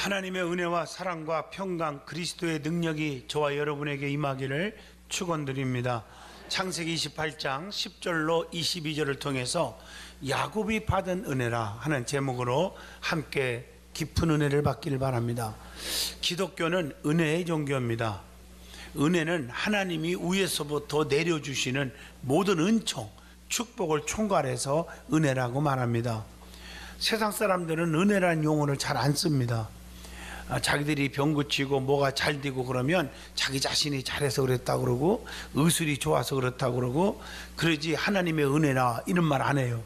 하나님의 은혜와 사랑과 평강, 그리스도의 능력이 저와 여러분에게 임하기를 축원드립니다. 창세기 28장 10절로 22절을 통해서 야곱이 받은 은혜라 하는 제목으로 함께 깊은 은혜를 받기를 바랍니다. 기독교는 은혜의 종교입니다. 은혜는 하나님이 위에서부터 내려주시는 모든 은총, 축복을 총괄해서 은혜라고 말합니다. 세상 사람들은 은혜라는 용어를 잘 안 씁니다. 자기들이 병 고치고 뭐가 잘 되고 그러면 자기 자신이 잘해서 그랬다 그러고 의술이 좋아서 그렇다 그러고 그러지 하나님의 은혜라 이런 말 안 해요.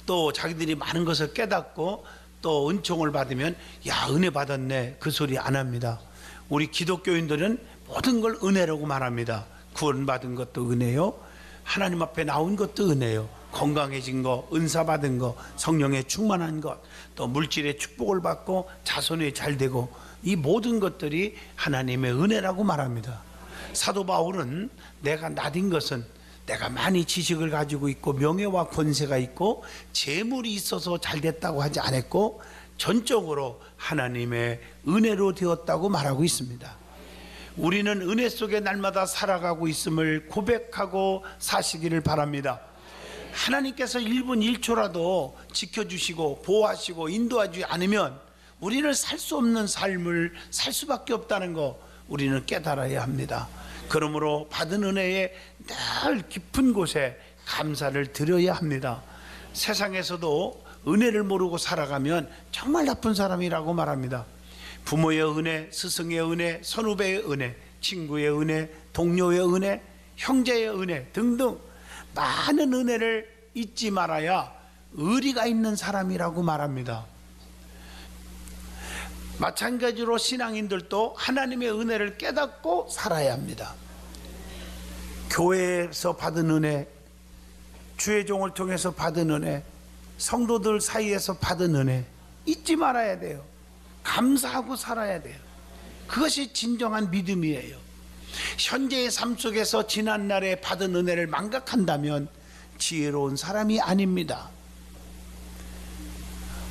또 자기들이 많은 것을 깨닫고 또 은총을 받으면 야 은혜 받았네 그 소리 안 합니다. 우리 기독교인들은 모든 걸 은혜라고 말합니다. 구원받은 것도 은혜요, 하나님 앞에 나온 것도 은혜요, 건강해진 거, 은사 받은 거, 성령에 충만한 것, 또 물질의 축복을 받고 자손이 잘 되고 이 모든 것들이 하나님의 은혜라고 말합니다. 사도 바울은 내가 나딘 것은 내가 많이 지식을 가지고 있고 명예와 권세가 있고 재물이 있어서 잘 됐다고 하지 않았고 전적으로 하나님의 은혜로 되었다고 말하고 있습니다. 우리는 은혜 속에 날마다 살아가고 있음을 고백하고 사시기를 바랍니다. 하나님께서 1분 1초라도 지켜주시고 보호하시고 인도하지 않으면 우리는 살 수 없는 삶을 살 수밖에 없다는 거 우리는 깨달아야 합니다. 그러므로 받은 은혜에 늘 깊은 곳에 감사를 드려야 합니다. 세상에서도 은혜를 모르고 살아가면 정말 나쁜 사람이라고 말합니다. 부모의 은혜, 스승의 은혜, 선후배의 은혜, 친구의 은혜, 동료의 은혜, 형제의 은혜 등등 많은 은혜를 잊지 말아야 의리가 있는 사람이라고 말합니다. 마찬가지로 신앙인들도 하나님의 은혜를 깨닫고 살아야 합니다. 교회에서 받은 은혜, 주의 종을 통해서 받은 은혜, 성도들 사이에서 받은 은혜 잊지 말아야 돼요. 감사하고 살아야 돼요. 그것이 진정한 믿음이에요. 현재의 삶 속에서 지난날에 받은 은혜를 망각한다면 지혜로운 사람이 아닙니다.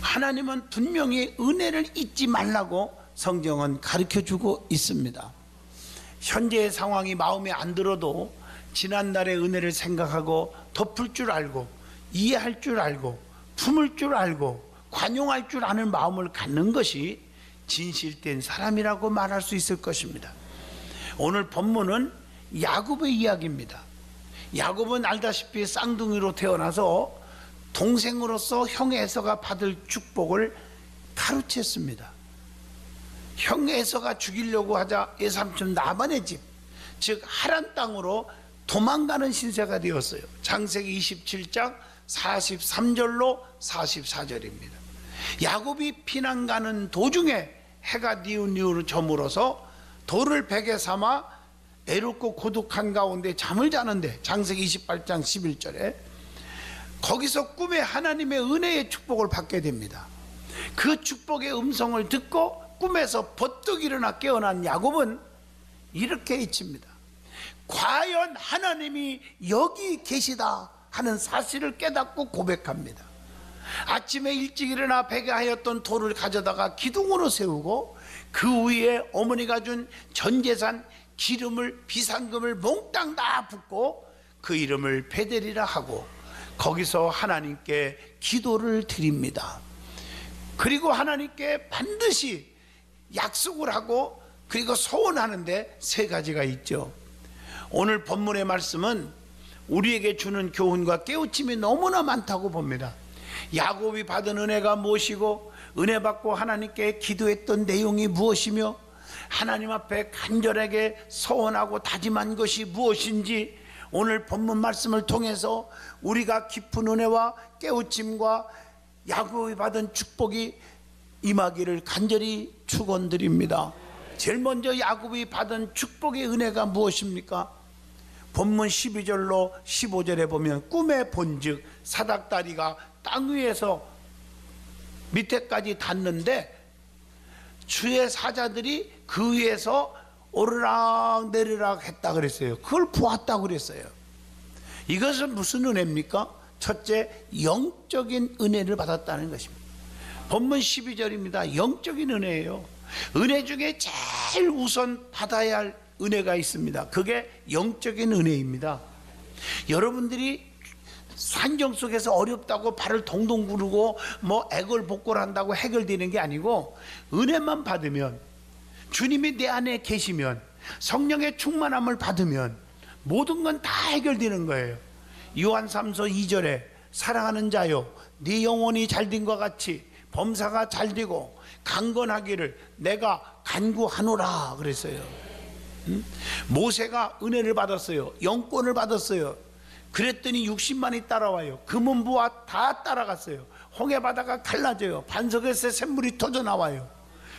하나님은 분명히 은혜를 잊지 말라고 성경은 가르쳐주고 있습니다. 현재의 상황이 마음에 안 들어도 지난날의 은혜를 생각하고 덮을 줄 알고 이해할 줄 알고 품을 줄 알고 관용할 줄 아는 마음을 갖는 것이 진실된 사람이라고 말할 수 있을 것입니다. 오늘 본문은 야곱의 이야기입니다. 야곱은 알다시피 쌍둥이로 태어나서 동생으로서 형 에서가 받을 축복을 가로챘습니다. 형 에서가 죽이려고 하자 외삼촌 라반의 집, 즉 하란 땅으로 도망가는 신세가 되었어요. 창세기 27장 43절로 44절입니다. 야곱이 피난 가는 도중에 해가 뉘운 이후로 저물어서 돌을 베개 삼아 애롭고 고독한 가운데 잠을 자는데 창세기 28장 11절에 거기서 꿈에 하나님의 은혜의 축복을 받게 됩니다. 그 축복의 음성을 듣고 꿈에서 버뜩 일어나 깨어난 야곱은 이렇게 외칩니다. 과연 하나님이 여기 계시다 하는 사실을 깨닫고 고백합니다. 아침에 일찍 일어나 베개하였던 돌을 가져다가 기둥으로 세우고 그 위에 어머니가 준 전재산 기름을 비상금을 몽땅 다 붓고 그 이름을 베델이라 하고 거기서 하나님께 기도를 드립니다. 그리고 하나님께 반드시 약속을 하고 그리고 소원하는데 세 가지가 있죠. 오늘 본문의 말씀은 우리에게 주는 교훈과 깨우침이 너무나 많다고 봅니다. 야곱이 받은 은혜가 무엇이고 은혜 받고 하나님께 기도했던 내용이 무엇이며 하나님 앞에 간절하게 소원하고 다짐한 것이 무엇인지 오늘 본문 말씀을 통해서 우리가 깊은 은혜와 깨우침과 야곱이 받은 축복이 임하기를 간절히 축원드립니다. 제일 먼저 야곱이 받은 축복의 은혜가 무엇입니까? 본문 12절로 15절에 보면 꿈에 본즉 사닥다리가 땅 위에서 밑에까지 닿는데 주의 사자들이 그 위에서 오르락 내리락 했다 그랬어요. 그걸 보았다 그랬어요. 이것은 무슨 은혜입니까? 첫째, 영적인 은혜를 받았다는 것입니다. 본문 12절입니다. 영적인 은혜예요. 은혜 중에 제일 우선 받아야 할 은혜가 있습니다. 그게 영적인 은혜입니다. 여러분들이 환경 속에서 어렵다고 발을 동동 구르고 뭐 애걸복걸한다고 해결되는 게 아니고, 은혜만 받으면, 주님이 내 안에 계시면, 성령의 충만함을 받으면 모든 건 다 해결되는 거예요. 요한 3서 2절에 사랑하는 자요, 네 영혼이 잘된 것 같이 범사가 잘되고 강건하기를 내가 간구하노라 그랬어요. 모세가 은혜를 받았어요. 영권을 받았어요. 그랬더니 60만이 따라와요. 금은부와 다 따라갔어요. 홍해바다가 갈라져요. 반석에서 샘물이 터져 나와요.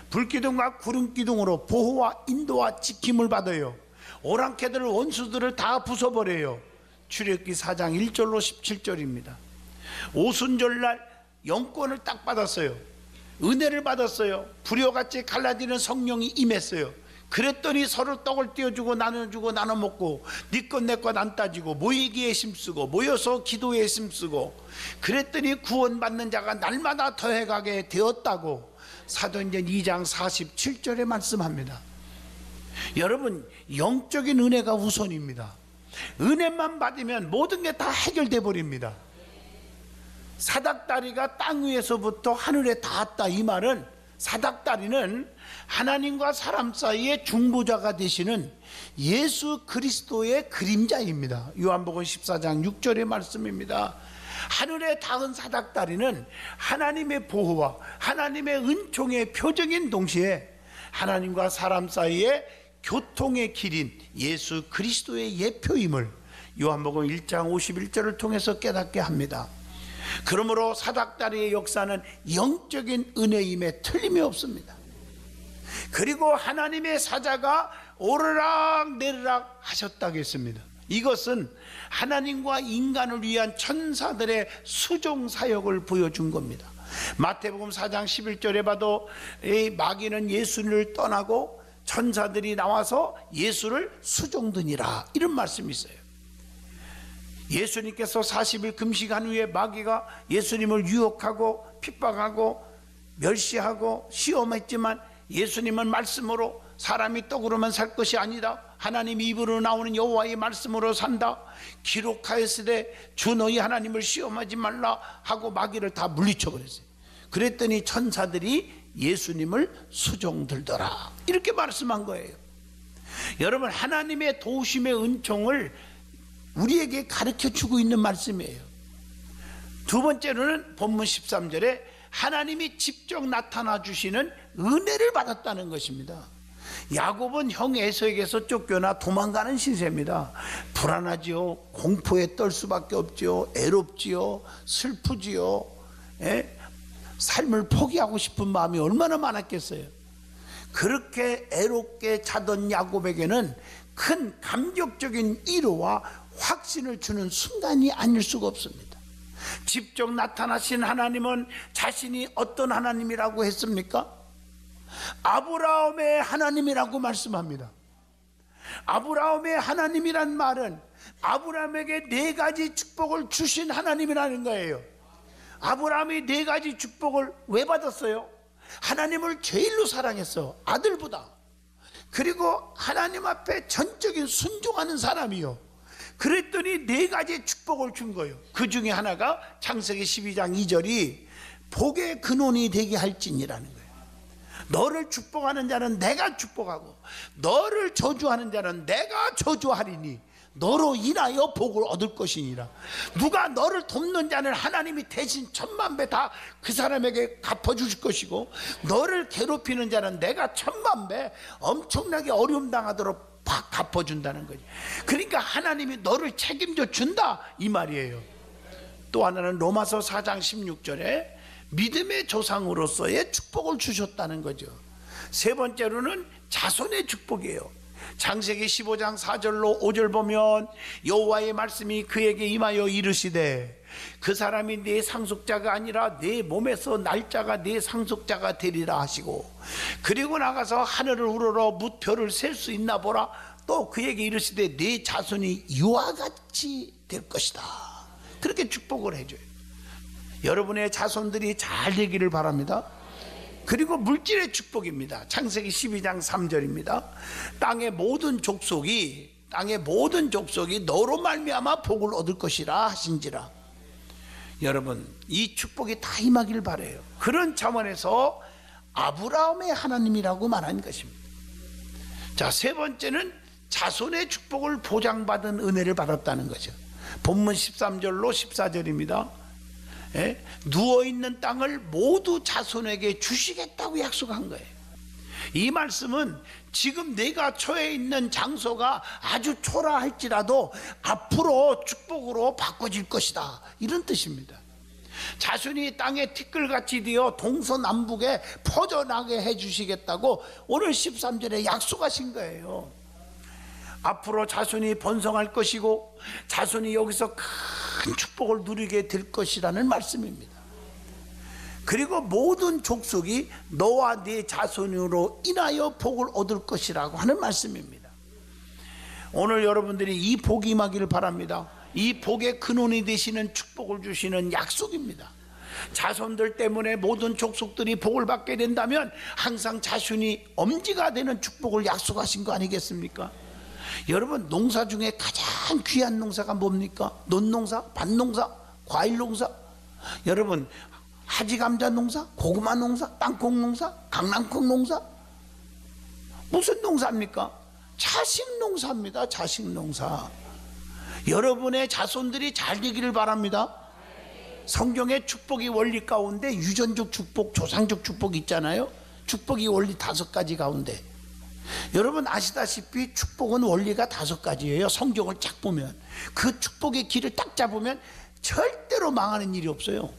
불기둥과 구름기둥으로 보호와 인도와 지킴을 받아요. 오랑캐들 원수들을 다 부숴버려요. 출애굽기 4장 1절로 17절입니다. 오순절날 영권을 딱 받았어요. 은혜를 받았어요. 불효같이 갈라지는 성령이 임했어요. 그랬더니 서로 떡을 떼어주고 나눠주고 나눠 먹고, 네 것 내 것 안 따지고 모이기에 힘쓰고 모여서 기도에 힘쓰고, 그랬더니 구원받는 자가 날마다 더해가게 되었다고 사도행전 2장 47절에 말씀합니다. 여러분, 영적인 은혜가 우선입니다. 은혜만 받으면 모든 게 다 해결돼 버립니다. 사닥다리가 땅 위에서부터 하늘에 닿았다, 이 말은, 사닥다리는 하나님과 사람 사이의 중보자가 되시는 예수 그리스도의 그림자입니다. 요한복음 14장 6절의 말씀입니다. 하늘에 닿은 사닥다리는 하나님의 보호와 하나님의 은총의 표적인 동시에 하나님과 사람 사이의 교통의 길인 예수 그리스도의 예표임을 요한복음 1장 51절을 통해서 깨닫게 합니다. 그러므로 사닥다리의 역사는 영적인 은혜임에 틀림이 없습니다. 그리고 하나님의 사자가 오르락 내리락 하셨다고 했습니다. 이것은 하나님과 인간을 위한 천사들의 수종 사역을 보여준 겁니다. 마태복음 4장 11절에 봐도 이 마귀는 예수를 떠나고 천사들이 나와서 예수를 수종드니라, 이런 말씀이 있어요. 예수님께서 40일 금식한 후에 마귀가 예수님을 유혹하고 핍박하고 멸시하고 시험했지만, 예수님은 말씀으로 사람이 떡으로만 살 것이 아니다, 하나님 입으로 나오는 여호와의 말씀으로 산다, 기록하였으되 주 너희 하나님을 시험하지 말라 하고 마귀를 다 물리쳐 버렸어요. 그랬더니 천사들이 예수님을 수종들더라, 이렇게 말씀한 거예요. 여러분, 하나님의 도우심의 은총을 우리에게 가르쳐 주고 있는 말씀이에요. 두 번째로는 본문 13절에 하나님이 직접 나타나 주시는 은혜를 받았다는 것입니다. 야곱은 형 에서에게서 쫓겨나 도망가는 신세입니다. 불안하지요, 공포에 떨 수밖에 없지요, 애롭지요, 슬프지요, 삶을 포기하고 싶은 마음이 얼마나 많았겠어요. 그렇게 애롭게 자던 야곱에게는 큰 감격적인 위로와 확신을 주는 순간이 아닐 수가 없습니다. 직접 나타나신 하나님은 자신이 어떤 하나님이라고 했습니까? 아브라함의 하나님이라고 말씀합니다. 아브라함의 하나님이란 말은 아브라함에게 4가지 축복을 주신 하나님이라는 거예요. 아브라함이 4가지 축복을 왜 받았어요? 하나님을 제일로 사랑했어, 아들보다. 그리고 하나님 앞에 전적인 순종하는 사람이요. 그랬더니 4가지 축복을 준 거예요. 그 중에 하나가 창세기 12장 2절이 복의 근원이 되게 할지니라는 거예요. 너를 축복하는 자는 내가 축복하고 너를 저주하는 자는 내가 저주하리니 너로 인하여 복을 얻을 것이니라. 누가 너를 돕는 자는 하나님이 대신 1000만 배 다 그 사람에게 갚아주실 것이고, 너를 괴롭히는 자는 내가 1000만 배 엄청나게 어려움 당하도록 갚아준다는 거지. 그러니까 하나님이 너를 책임져 준다, 이 말이에요. 또 하나는 로마서 4장 16절에 믿음의 조상으로서의 축복을 주셨다는 거죠. 세 번째로는 자손의 축복이에요. 창세기 15장 4절로 5절 보면 여호와의 말씀이 그에게 임하여 이르시되 그 사람이 네 상속자가 아니라 네 몸에서 날짜가 네 상속자가 되리라 하시고, 그리고 나가서 하늘을 우러러 무표를 셀 수 있나 보라. 또 그에게 이르시되 네 자손이 이와 같이 될 것이다. 그렇게 축복을 해줘요. 여러분의 자손들이 잘 되기를 바랍니다. 그리고 물질의 축복입니다. 창세기 12장 3절입니다. 땅의 모든 족속이 너로 말미암아 복을 얻을 것이라 하신지라. 여러분, 이 축복이 다 임하길 바라요. 그런 차원에서 아브라함의 하나님이라고 말한 것입니다. 자, 세 번째는 자손의 축복을 보장받은 은혜를 받았다는 거죠. 본문 13절로 14절입니다. 누워있는 땅을 모두 자손에게 주시겠다고 약속한 거예요. 이 말씀은 지금 내가 처해 있는 장소가 아주 초라할지라도 앞으로 축복으로 바꿔질 것이다, 이런 뜻입니다. 자손이 땅에 티끌같이 되어 동서남북에 퍼져나게 해주시겠다고 오늘 13절에 약속하신 거예요. 앞으로 자손이 번성할 것이고 자손이 여기서 큰 축복을 누리게 될 것이라는 말씀입니다. 그리고 모든 족속이 너와 네 자손으로 인하여 복을 얻을 것이라고 하는 말씀입니다. 오늘 여러분들이 이 복이 임하기를 바랍니다. 이 복의 근원이 되시는 축복을 주시는 약속입니다. 자손들 때문에 모든 족속들이 복을 받게 된다면 항상 자손이 엄지가 되는 축복을 약속하신 거 아니겠습니까? 여러분, 농사 중에 가장 귀한 농사가 뭡니까? 논농사, 밭농사, 과일농사. 여러분, 하지감자 농사, 고구마 농사, 땅콩 농사, 강낭콩 농사. 무슨 농사입니까? 자식 농사입니다. 자식 농사. 여러분의 자손들이 잘 되기를 바랍니다. 성경의 축복의 원리 가운데 유전적 축복, 조상적 축복 있잖아요. 축복의 원리 5가지 가운데 여러분 아시다시피 축복은 원리가 5가지예요. 성경을 쫙 보면 그 축복의 길을 딱 잡으면 절대로 망하는 일이 없어요.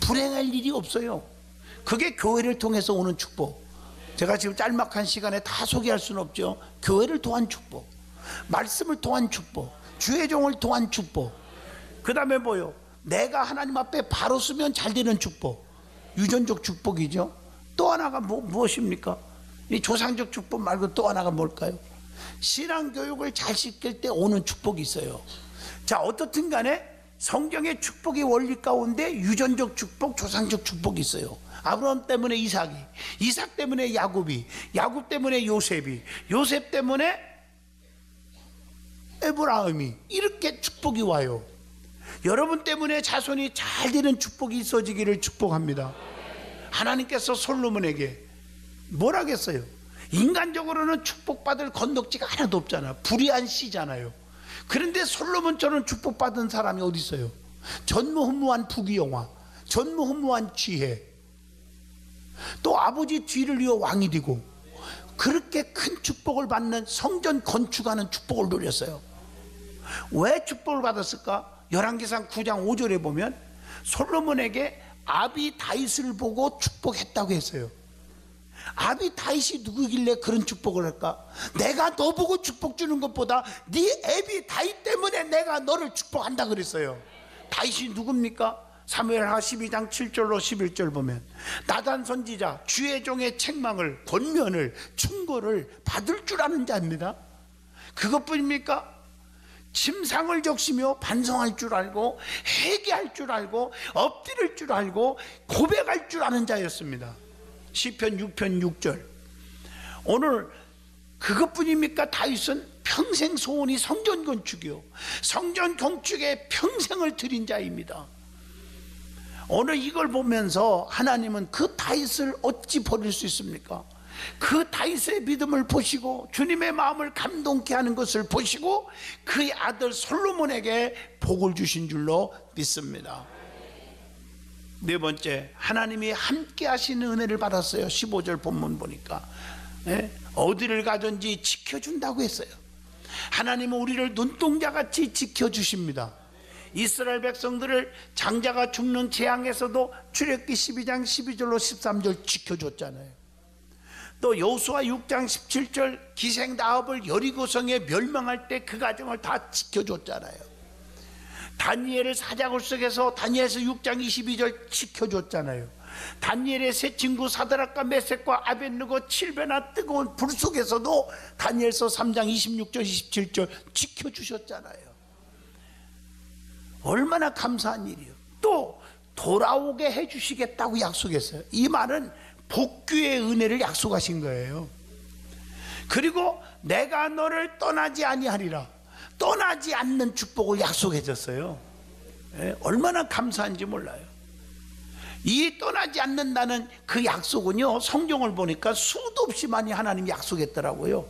불행할 일이 없어요. 그게 교회를 통해서 오는 축복. 제가 지금 짤막한 시간에 다 소개할 수는 없죠. 교회를 통한 축복, 말씀을 통한 축복, 주의 종을 통한 축복, 그 다음에 뭐요? 내가 하나님 앞에 바로 서면 잘 되는 축복, 유전적 축복이죠. 또 하나가 무엇입니까? 이 조상적 축복 말고 또 하나가 뭘까요? 신앙교육을 잘 시킬 때 오는 축복이 있어요. 자, 어떻든 간에 성경의 축복의 원리 가운데 유전적 축복, 조상적 축복이 있어요. 아브라함 때문에 이삭이, 이삭 때문에 야곱이, 야곱 때문에 요셉이, 요셉 때문에 에브라임이, 이렇게 축복이 와요. 여러분 때문에 자손이 잘 되는 축복이 있어지기를 축복합니다. 하나님께서 솔로몬에게 뭐라겠어요? 인간적으로는 축복받을 건덕지가 하나도 없잖아. 불의한 씨잖아요. 그런데 솔로몬처럼 축복받은 사람이 어디 있어요? 전무후무한 부귀영화, 전무후무한 지혜, 또 아버지 뒤를 이어 왕이 되고 그렇게 큰 축복을 받는 성전 건축하는 축복을 누렸어요. 왜 축복을 받았을까? 열왕기상 9장 5절에 보면 솔로몬에게 아비 다윗을 보고 축복했다고 했어요. 아비 다윗이 누구길래 그런 축복을 할까? 내가 너 보고 축복 주는 것보다 네 애비 다윗 때문에 내가 너를 축복한다 그랬어요. 다윗이 누굽니까? 사무엘하 12장 7절로 11절 보면 나단 선지자 주의 종의 책망을, 권면을, 충고를 받을 줄 아는 자입니다. 그것뿐입니까? 침상을 적시며 반성할 줄 알고 회개할 줄 알고 엎드릴 줄 알고 고백할 줄 아는 자였습니다. 시편 6편 6절. 오늘 그것뿐입니까? 다윗은 평생 소원이 성전 건축이요, 성전 건축에 평생을 들인 자입니다. 오늘 이걸 보면서 하나님은 그 다윗을 어찌 버릴 수 있습니까? 그 다윗의 믿음을 보시고 주님의 마음을 감동케 하는 것을 보시고 그의 아들 솔로몬에게 복을 주신 줄로 믿습니다. 네 번째, 하나님이 함께 하시는 은혜를 받았어요. 15절 본문 보니까 어디를 가든지 지켜준다고 했어요. 하나님은 우리를 눈동자같이 지켜주십니다. 이스라엘 백성들을 장자가 죽는 재앙에서도 출애굽기 12장 12절로 13절 지켜줬잖아요. 또 여호수아 6장 17절 기생 나합을 여리고성에 멸망할 때 그 가정을 다 지켜줬잖아요. 다니엘을 사자굴 속에서 다니엘서 6장 22절 지켜줬잖아요. 다니엘의 세 친구 사드락과 메섹과 아벳느고 7배나 뜨거운 불 속에서도 다니엘서 3장 26절 27절 지켜주셨잖아요. 얼마나 감사한 일이요. 또 돌아오게 해주시겠다고 약속했어요. 이 말은 복귀의 은혜를 약속하신 거예요. 그리고 내가 너를 떠나지 아니하리라, 떠나지 않는 축복을 약속해 줬어요. 얼마나 감사한지 몰라요. 이 떠나지 않는다는 그 약속은요, 성경을 보니까 수도 없이 많이 하나님이 약속했더라고요.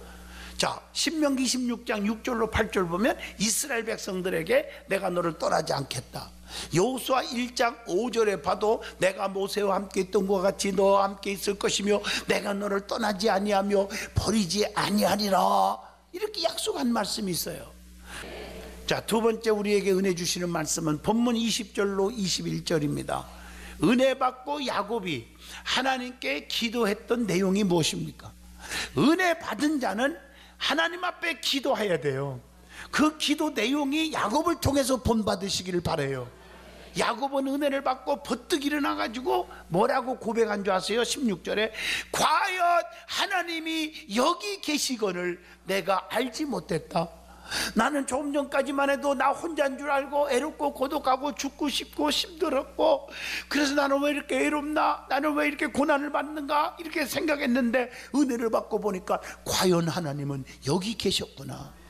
자, 신명기 16장 6절로 8절 보면 이스라엘 백성들에게 내가 너를 떠나지 않겠다. 여호수아 1장 5절에 봐도 내가 모세와 함께 있던 것과 같이 너와 함께 있을 것이며 내가 너를 떠나지 아니하며 버리지 아니하리라, 이렇게 약속한 말씀이 있어요. 자, 두 번째 우리에게 은혜 주시는 말씀은 본문 20절로 21절입니다. 은혜 받고 야곱이 하나님께 기도했던 내용이 무엇입니까? 은혜 받은 자는 하나님 앞에 기도해야 돼요. 그 기도 내용이 야곱을 통해서 본받으시기를 바라요. 야곱은 은혜를 받고 버뜩 일어나가지고 뭐라고 고백한 줄 아세요? 16절에 과연 하나님이 여기 계시거늘 내가 알지 못했다. 나는 조금 전까지만 해도 나 혼자인 줄 알고 애롭고 고독하고 죽고 싶고 힘들었고, 그래서 나는 왜 이렇게 애롭나, 나는 왜 이렇게 고난을 받는가, 이렇게 생각했는데 은혜를 받고 보니까 과연 하나님은 여기 계셨구나.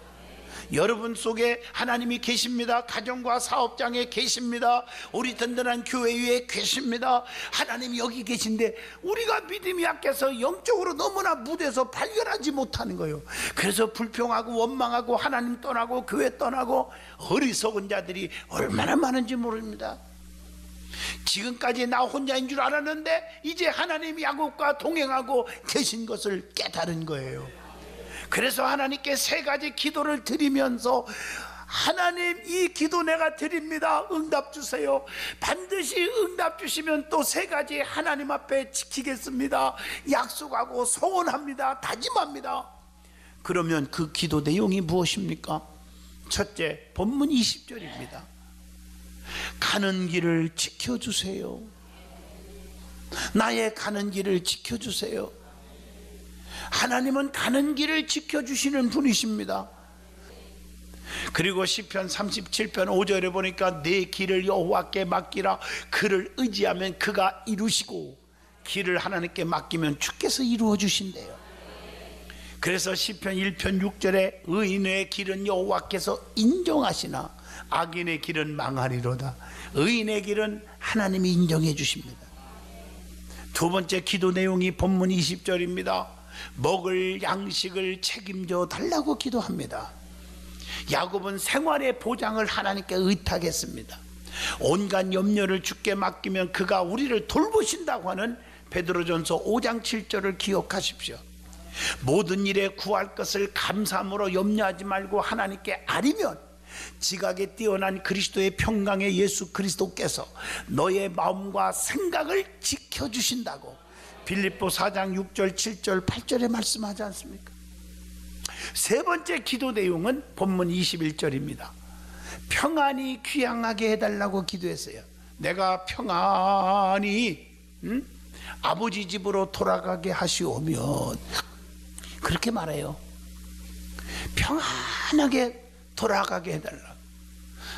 여러분 속에 하나님이 계십니다. 가정과 사업장에 계십니다. 우리 든든한 교회 위에 계십니다. 하나님이 여기 계신데 우리가 믿음이 약해서 영적으로 너무나 무뎌서 발견하지 못하는 거예요. 그래서 불평하고 원망하고 하나님 떠나고 교회 떠나고 어리석은 자들이 얼마나 많은지 모릅니다. 지금까지 나 혼자인 줄 알았는데 이제 하나님이 야곱과 동행하고 계신 것을 깨달은 거예요. 그래서 하나님께 세 가지 기도를 드리면서 하나님, 이 기도 내가 드립니다. 응답 주세요. 반드시 응답 주시면 또 세 가지 하나님 앞에 지키겠습니다. 약속하고 소원합니다. 다짐합니다. 그러면 그 기도 내용이 무엇입니까? 첫째, 본문 20절입니다. 가는 길을 지켜주세요. 나의 가는 길을 지켜주세요. 하나님은 가는 길을 지켜주시는 분이십니다. 그리고 시편 37편 5절에 보니까 내 길을 여호와께 맡기라. 그를 의지하면 그가 이루시고, 길을 하나님께 맡기면 주께서 이루어 주신대요. 그래서 시편 1편 6절에 의인의 길은 여호와께서 인정하시나 악인의 길은 망하리로다. 의인의 길은 하나님이 인정해 주십니다. 두 번째 기도 내용이 본문 20절입니다. 먹을 양식을 책임져 달라고 기도합니다. 야곱은 생활의 보장을 하나님께 의탁했습니다. 온갖 염려를 주께 맡기면 그가 우리를 돌보신다고 하는 베드로전서 5장 7절을 기억하십시오. 모든 일에 구할 것을 감사함으로 염려하지 말고 하나님께 아뢰면 지각에 뛰어난 그리스도의 평강의 예수 그리스도께서 너의 마음과 생각을 지켜주신다고 빌립보 4장 6절 7절 8절에 말씀하지 않습니까? 세 번째 기도 내용은 본문 21절입니다. 평안히 귀향하게 해달라고 기도했어요. 내가 평안히 아버지 집으로 돌아가게 하시오면, 그렇게 말해요. 평안하게 돌아가게 해달라.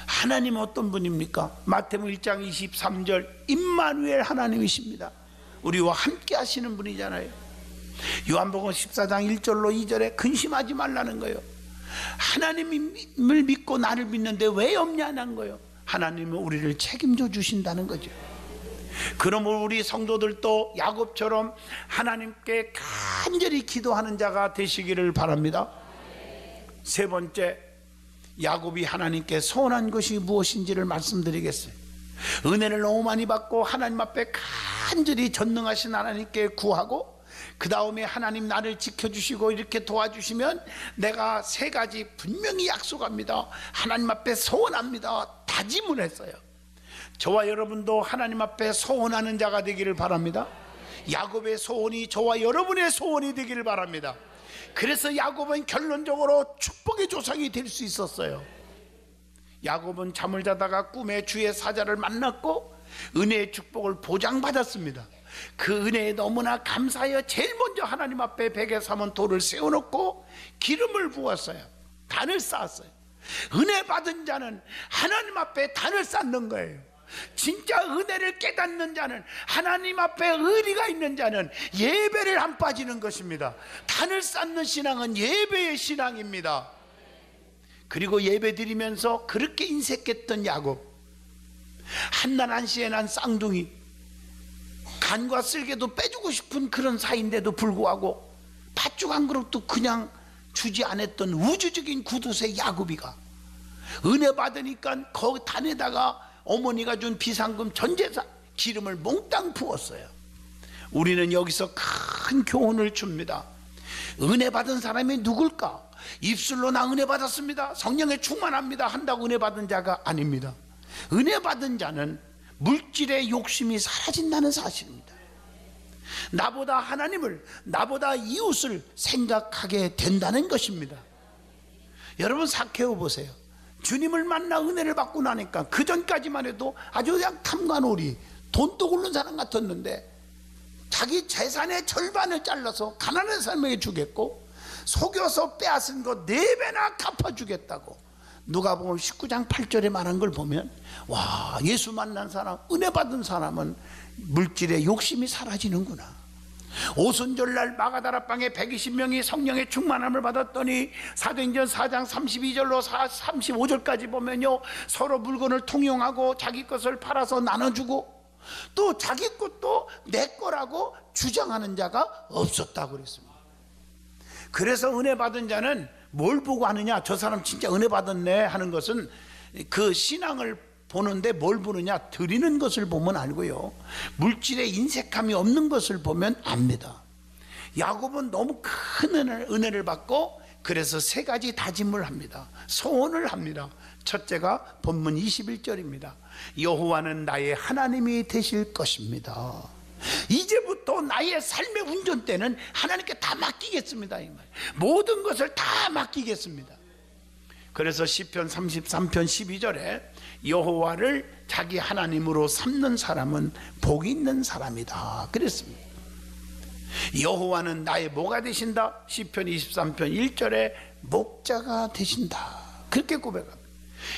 하나님은 어떤 분입니까? 마태복음 1장 23절 임마누엘 하나님이십니다. 우리와 함께 하시는 분이잖아요. 요한복음 14장 1절로 2절에 근심하지 말라는 거예요. 하나님을 믿고 나를 믿는데 왜 염려하는 거예요? 하나님은 우리를 책임져 주신다는 거죠. 그러므로 우리 성도들도 야곱처럼 하나님께 간절히 기도하는 자가 되시기를 바랍니다. 세 번째, 야곱이 하나님께 소원한 것이 무엇인지를 말씀드리겠어요. 은혜를 너무 많이 받고 하나님 앞에 간절히 전능하신 하나님께 구하고, 그 다음에 하나님 나를 지켜주시고 이렇게 도와주시면 내가 세 가지 분명히 약속합니다. 하나님 앞에 소원합니다. 다짐을 했어요. 저와 여러분도 하나님 앞에 소원하는 자가 되기를 바랍니다. 야곱의 소원이 저와 여러분의 소원이 되기를 바랍니다. 그래서 야곱은 결론적으로 축복의 조상이 될 수 있었어요. 야곱은 잠을 자다가 꿈에 주의 사자를 만났고 은혜의 축복을 보장받았습니다. 그 은혜에 너무나 감사하여 제일 먼저 하나님 앞에 베개 삼은 돌을 세워놓고 기름을 부었어요. 단을 쌓았어요. 은혜 받은 자는 하나님 앞에 단을 쌓는 거예요. 진짜 은혜를 깨닫는 자는, 하나님 앞에 의리가 있는 자는 예배를 안 빠지는 것입니다. 단을 쌓는 신앙은 예배의 신앙입니다. 그리고 예배 드리면서 그렇게 인색했던 야곱, 한날 한시에 난 쌍둥이, 간과 쓸개도 빼주고 싶은 그런 사이인데도 불구하고 팥죽 한 그릇도 그냥 주지 않았던 우주적인 구두쇠 야곱이가 은혜 받으니까 그 단에다가 어머니가 준 비상금 전재산 기름을 몽땅 부었어요. 우리는 여기서 큰 교훈을 줍니다. 은혜 받은 사람이 누굴까? 입술로 나 은혜 받았습니다, 성령에 충만합니다 한다고 은혜 받은 자가 아닙니다. 은혜 받은 자는 물질의 욕심이 사라진다는 사실입니다. 나보다 하나님을, 나보다 이웃을 생각하게 된다는 것입니다. 여러분, 삭개오 보세요. 주님을 만나 은혜를 받고 나니까 그 전까지만 해도 아주 그냥 탐관오리, 돈도 굴는 사람 같았는데 자기 재산의 절반을 잘라서 가난한 사람에게 주겠고 속여서 빼앗은 거 4배나 갚아주겠다고 누가복음 19장 8절에 말한 걸 보면, 와, 예수 만난 사람, 은혜 받은 사람은 물질의 욕심이 사라지는구나. 오순절날 마가다라방에 120명이 성령의 충만함을 받았더니 사도행전 4장 32절로 35절까지 보면요, 서로 물건을 통용하고 자기 것을 팔아서 나눠주고 또 자기 것도 내 거라고 주장하는 자가 없었다고 그랬습니다. 그래서 은혜 받은 자는 뭘 보고 하느냐, 저 사람 진짜 은혜 받았네 하는 것은 그 신앙을 보는데 뭘 보느냐, 드리는 것을 보면 알고요, 물질의 인색함이 없는 것을 보면 압니다. 야곱은 너무 큰 은혜를 받고 그래서 3가지 다짐을 합니다. 소원을 합니다. 첫째가 본문 21절입니다. 여호와는 나의 하나님이 되실 것입니다. 이제부터 나의 삶의 운전대는 하나님께 다 맡기겠습니다, 이 말. 모든 것을 다 맡기겠습니다. 그래서 시편 33편 12절에 여호와를 자기 하나님으로 삼는 사람은 복 있는 사람이다 그랬습니다. 여호와는 나의 뭐가 되신다? 시편 23편 1절에 목자가 되신다 그렇게 고백합니다.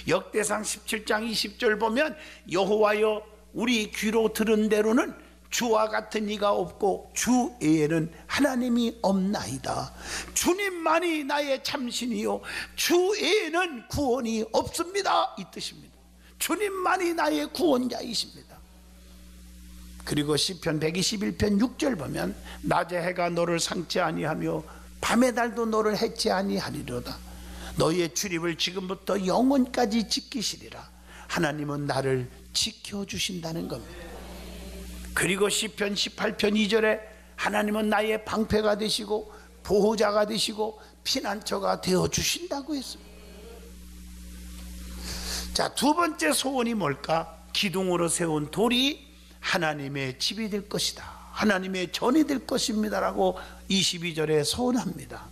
역대상 17장 20절 보면 여호와여 우리 귀로 들은 대로는 주와 같은 이가 없고 주 외에는 하나님이 없나이다. 주님만이 나의 참신이요 주 외에는 구원이 없습니다, 이 뜻입니다. 주님만이 나의 구원자이십니다. 그리고 시편 121편 6절 보면 낮의 해가 너를 상치 아니하며 밤의 달도 너를 해치 아니하리로다. 너희의 출입을 지금부터 영원까지 지키시리라. 하나님은 나를 지켜주신다는 겁니다. 그리고 시편 18편 2절에 하나님은 나의 방패가 되시고 보호자가 되시고 피난처가 되어주신다고 했습니다. 자, 2번째 소원이 뭘까? 기둥으로 세운 돌이 하나님의 집이 될 것이다, 하나님의 전이 될 것입니다 라고 22절에 소원합니다.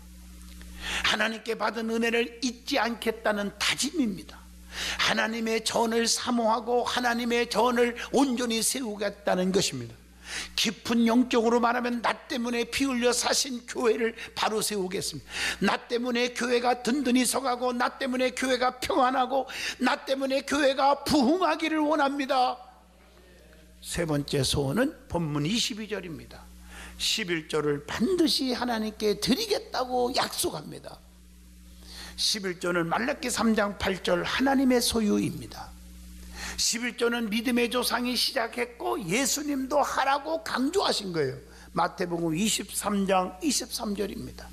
하나님께 받은 은혜를 잊지 않겠다는 다짐입니다. 하나님의 전을 사모하고 하나님의 전을 온전히 세우겠다는 것입니다. 깊은 영적으로 말하면 나 때문에 피 흘려 사신 교회를 바로 세우겠습니다. 나 때문에 교회가 든든히 서가고 나 때문에 교회가 평안하고 나 때문에 교회가 부흥하기를 원합니다. 3번째 소원은 본문 22절입니다. 11조를 반드시 하나님께 드리겠다고 약속합니다. 11조는 말라기 3장 8절 하나님의 소유입니다. 11조는 믿음의 조상이 시작했고 예수님도 하라고 강조하신 거예요. 마태복음 23장 23절입니다.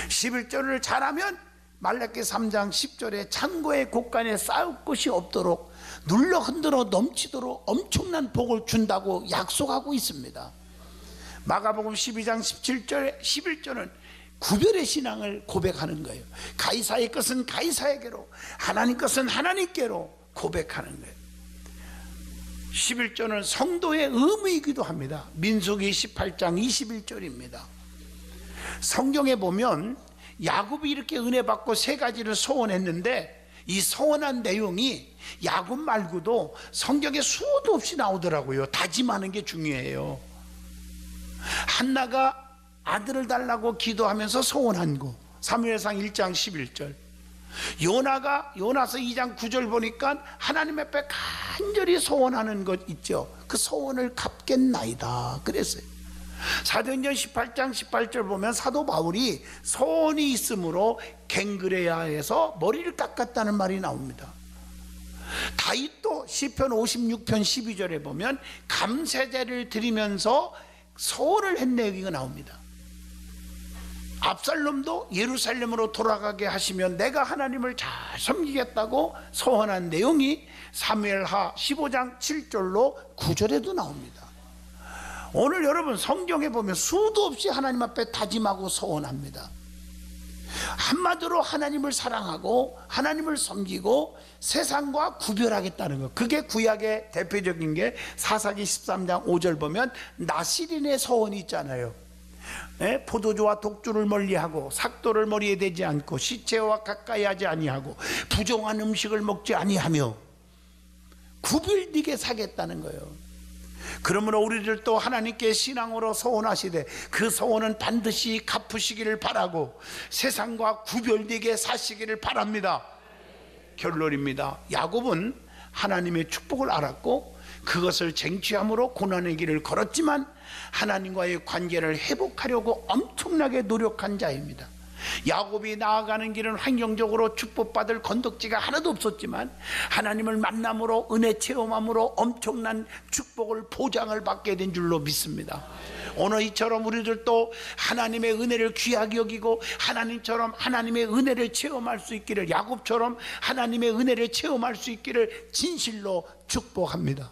11조를 잘하면 말라기 3장 10절에 창고의 곳간에 쌓을 것이 없도록 눌러 흔들어 넘치도록 엄청난 복을 준다고 약속하고 있습니다. 마가복음 12장 17절에 11조는 구별의 신앙을 고백하는 거예요. 가이사의 것은 가이사에게로, 하나님 것은 하나님께로 고백하는 거예요. 11조는 성도의 의무이기도 합니다. 민수기 18장 21절입니다. 성경에 보면 야곱이 이렇게 은혜 받고 3가지를 소원했는데 이 소원한 내용이 야곱 말고도 성경에 수도 없이 나오더라고요. 다짐하는 게 중요해요. 한나가 아들을 달라고 기도하면서 소원한 거 사무엘상 1장 11절, 요나서 2장 9절 보니까 하나님 앞에 간절히 소원하는 것 있죠. 그 소원을 갚겠나이다 그랬어요. 사도행전 18장 18절 보면 사도 바울이 소원이 있으므로 갱그레아에서 머리를 깎았다는 말이 나옵니다. 다윗도 시편 56편 12절에 보면 감세제를 드리면서 소원을 했네 여기가 나옵니다. 압살롬도 예루살렘으로 돌아가게 하시면 내가 하나님을 잘 섬기겠다고 소원한 내용이 사무엘하 15장 7절로 9절에도 나옵니다. 오늘 여러분 성경에 보면 수도 없이 하나님 앞에 다짐하고 소원합니다. 한마디로 하나님을 사랑하고 하나님을 섬기고 세상과 구별하겠다는 것. 그게 구약의 대표적인 게 사사기 13장 5절 보면 나실인의 소원이 있잖아요. 포도주와 독주를 멀리하고 삭도를 머리에 대지 않고 시체와 가까이 하지 아니하고 부정한 음식을 먹지 아니하며 구별되게 사겠다는 거예요. 그러므로 우리들도 하나님께 신앙으로 소원하시되 그 소원은 반드시 갚으시기를 바라고 세상과 구별되게 사시기를 바랍니다. 결론입니다. 야곱은 하나님의 축복을 알았고 그것을 쟁취함으로 고난의 길을 걸었지만 하나님과의 관계를 회복하려고 엄청나게 노력한 자입니다. 야곱이 나아가는 길은 환경적으로 축복받을 건덕지가 하나도 없었지만 하나님을 만남으로 은혜 체험함으로 엄청난 축복을 보장을 받게 된 줄로 믿습니다. 오늘 이처럼 우리들도 하나님의 은혜를 귀하게 여기고 하나님처럼 하나님의 은혜를 체험할 수 있기를, 야곱처럼 하나님의 은혜를 체험할 수 있기를 진실로 축복합니다.